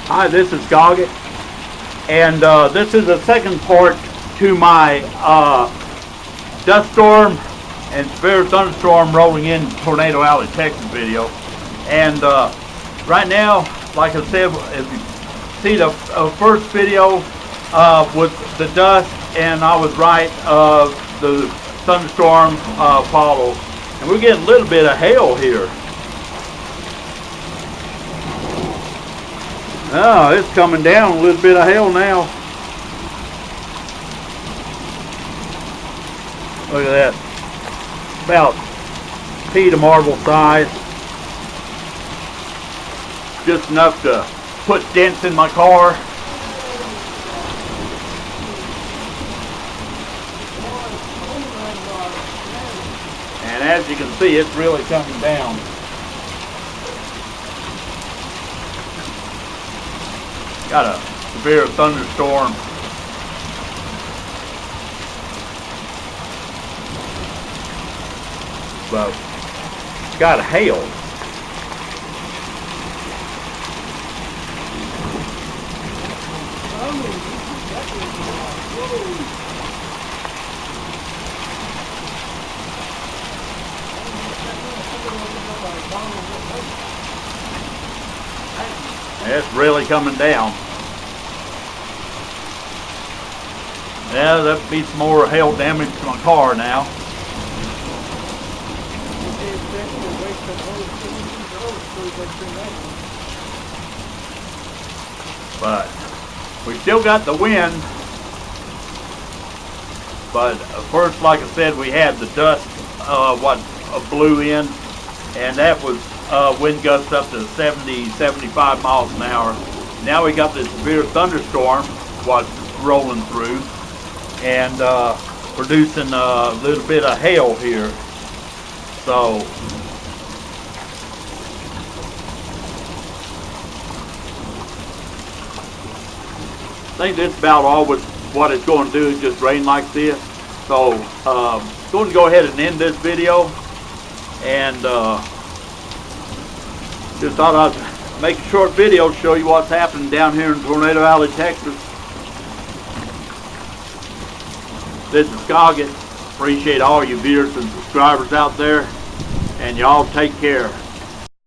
Hi, this is Goggett, and this is the second part to my dust storm and severe thunderstorm rolling in Tornado Alley, Texas video. And right now, like I said, if you see the first video with the dust, and I was right, the thunderstorm follows, and we're getting a little bit of hail here. Oh, it's coming down, a little bit of hail now. Look at that. About pea to marble size. Just enough to put dents in my car. And as you can see, it's really coming down. Got a severe thunderstorm. So, got hail. It's really coming down. Yeah, that'll be some more hail damage to my car now. But we still got the wind. But first, like I said, we had the dust what blew in, and that was wind gusts up to 70, 75 miles an hour. Now we got this severe thunderstorm what's rolling through and producing a little bit of hail here. So I think that's about all with what it's going to do, is just rain like this. So going to go ahead and end this video, and just thought I'd make a short video to show you what's happening down here in Tornado Alley, Texas. This is Goggett. Appreciate all you viewers and subscribers out there, and y'all take care.